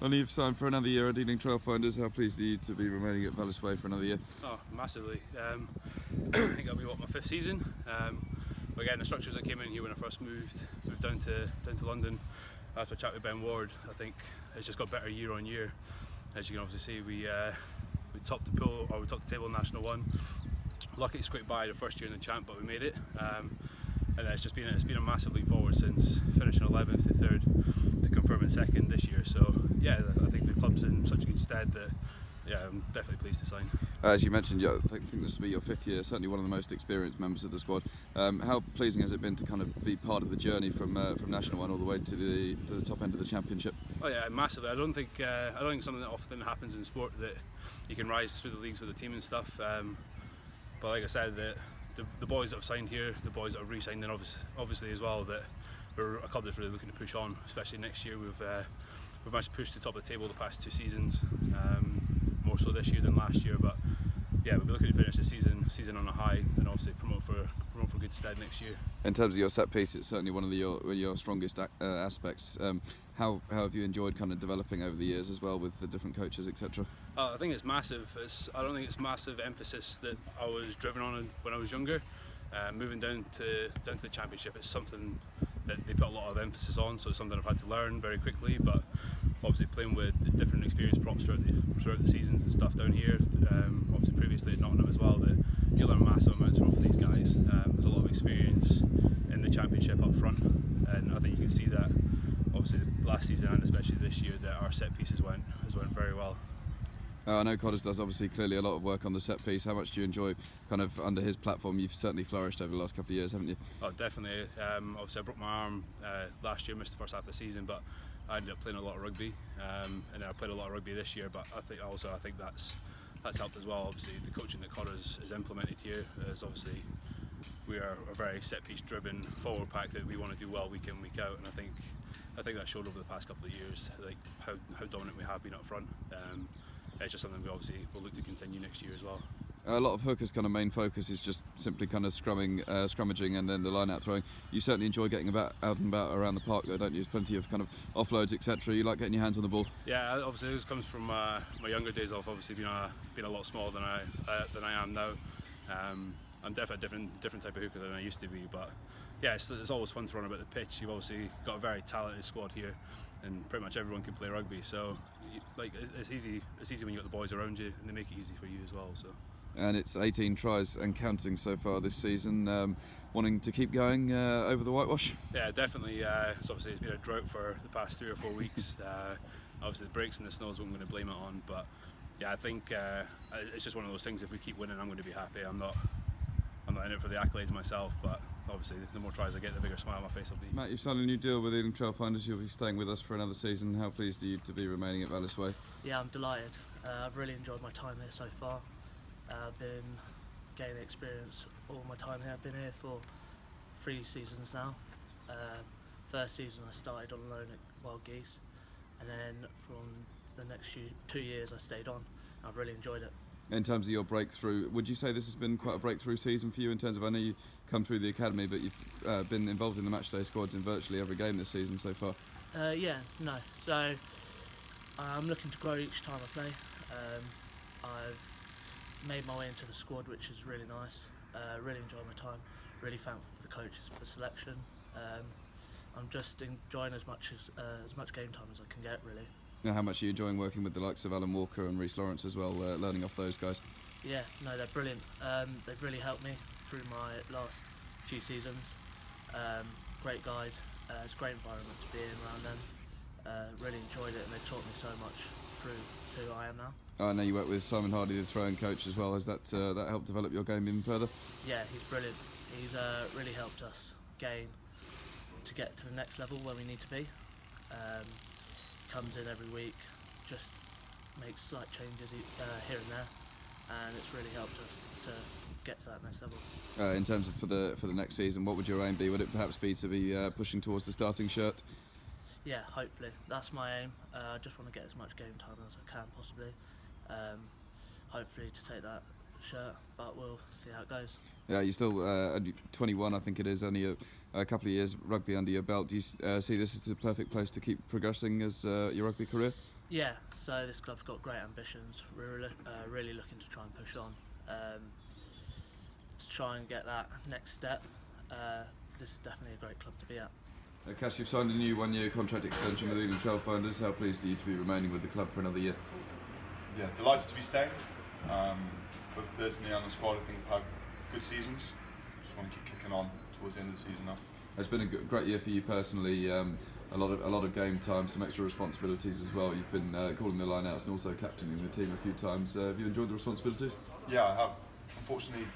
Well, you've signed for another year at Ealing Trailfinders. How pleased are you to be remaining at Vallis Way for another year? Oh, massively. I think that'll be my fifth season. But again, the structures that came in here when I first moved down to London after a chat with Ben Ward, I think it's just got better year on year. As you can obviously see, we topped the table in National 1. Lucky to scrape by the first year in the champ, but we made it. And it's been a massive leap forward since finishing 11th to 3rd to confirming 2nd this year. So yeah, I think the club's in such a good stead that I'm definitely pleased to sign. As you mentioned, I think this will be your 5th year, certainly one of the most experienced members of the squad. How pleasing has it been to kind of be part of the journey from National 1 all the way to the top end of the championship? Oh yeah, massively. I don't think something that often happens in sport that you can rise through the leagues with the team and stuff. But like I said, the boys that have signed here, the boys that have re-signed, and obviously as well, that we're a club that's really looking to push on, especially next year. We've managed to push to the top of the table the past 2 seasons, more so this year than last year. But yeah, we'll be looking to finish the season on a high, and obviously promote for good stead next year. In terms of your set piece, it's certainly one of your strongest aspects. How have you enjoyed kind of developing over the years as well with the different coaches, etc.? I think it's massive. I don't think it's massive emphasis that I was driven on when I was younger. Moving down to the championship, it's something that they put a lot of emphasis on, so it's something I've had to learn very quickly. But obviously playing with the different experienced props throughout the seasons and stuff down here, obviously previously at Nottingham as well, that you learn massive amounts from these guys. There's a lot of experience in the championship up front, and I think you can see that obviously last season and especially this year that our set pieces went very well. I know Cornish does obviously clearly a lot of work on the set piece. How much do you enjoy kind of under his platform? You've certainly flourished over the last couple of years, haven't you? Oh, definitely. Obviously I broke my arm last year, missed the first half of the season, but I ended up playing a lot of rugby, and then I played a lot of rugby this year. But I think that's helped as well. Obviously the coaching that Cornish has implemented here is obviously we are a very set piece driven forward pack that we want to do well week in, week out, and I think that showed over the past couple of years, like how dominant we have been up front. It's just something we obviously will look to continue next year as well. A lot of hookers' kind of main focus is just simply kind of scrummaging and then the line-out throwing. You certainly enjoy getting out and about around the park, though, don't you? There's plenty of kind of offloads, etc. You like getting your hands on the ball. Yeah, obviously this comes from my younger days of obviously being a lot smaller than I am now. I'm definitely a different type of hooker than I used to be, but yeah, it's always fun to run about the pitch. You've obviously got a very talented squad here, and pretty much everyone can play rugby. So, it's easy when you got the boys around you, and they make it easy for you as well. So. And it's 18 tries and counting so far this season. Wanting to keep going over the whitewash? Yeah, definitely. It's been a drought for the past 3 or 4 weeks. Obviously, the breaks and the snow is what I'm going to blame it on. But yeah, I think it's just one of those things. If we keep winning, I'm going to be happy. I'm not in it for the accolades myself, but obviously the more tries I get, the bigger smile on my face will be. Matt, you've signed a new deal with Ealing Trailfinders. You'll be staying with us for another season. How pleased are you to be remaining at Vallis Way? Yeah, I'm delighted. I've really enjoyed my time here so far. I've been gaining experience all my time here. I've been here for 3 seasons now. First season I started on loan at Wild Geese, and then from the next 2 years I stayed on. I've really enjoyed it. In terms of your breakthrough, would you say this has been quite a breakthrough season for you in terms of, I know you come through the academy, but you've been involved in the matchday squads in virtually every game this season so far? No. So I'm looking to grow each time I play. I've made my way into the squad, which is really nice. Really enjoying my time. Really thankful for the coaches for the selection. I'm just enjoying as much game time as I can get, really. Now, how much are you enjoying working with the likes of Alun Walker and Reece Lawrence as well, learning off those guys? Yeah, no, they're brilliant. They've really helped me through my last few seasons. Great guys. It's a great environment to be in around them. Really enjoyed it, and they've taught me so much through who I am now. I know you work with Simon Hardy, the throwing coach, as well. Has that helped develop your game even further? Yeah, he's brilliant. He's really helped us get to the next level where we need to be. Comes in every week, just makes slight changes here and there, and it's really helped us to get to that next level. In terms of for the next season, what would your aim be? Would it perhaps be to be pushing towards the starting shirt? Yeah, hopefully. That's my aim. I just want to get as much game time as I can possibly. Hopefully to take that shirt, but we'll see how it goes. Yeah, you're still 21, I think it is, only a couple of years rugby under your belt. Do you see this as the perfect place to keep progressing as your rugby career? Yeah, so this club's got great ambitions. We're really looking to try and push on, to try and get that next step. This is definitely a great club to be at. Cass, you've signed a new 1-year contract extension with Ealing Trailfinders. How pleased are you to be remaining with the club for another year? Yeah, delighted to be staying. Both personally and the squad, I think we've had good seasons. Just want to keep kicking on towards the end of the season now. It's been a great year for you personally. A lot of game time, some extra responsibilities as well. You've been calling the line-outs and also captaining the team a few times. Have you enjoyed the responsibilities? Yeah, I have. Unfortunately,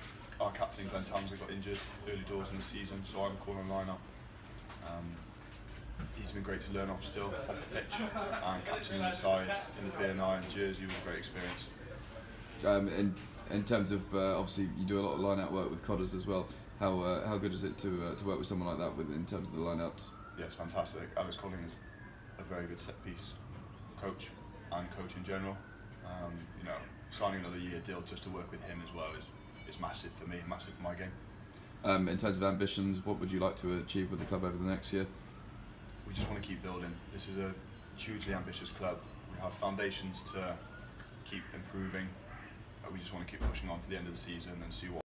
our captain Glenn Tamsley got injured early doors in the season, so I'm calling the line-up. He's been great to learn off still, off the pitch, and captaining the side in the BNI and Jersey was a great experience. In terms of obviously you do a lot of line-out work with Codders as well. How good is it to work with someone like that in terms of the line-outs? Yeah, it's fantastic. Alex Colling is a very good set-piece coach and coach in general. Signing another year deal just to work with him as well is massive for me, massive for my game. In terms of ambitions, what would you like to achieve with the club over the next year? We just want to keep building. This is a hugely ambitious club. We have foundations to keep improving. We just want to keep pushing on for the end of the season and see what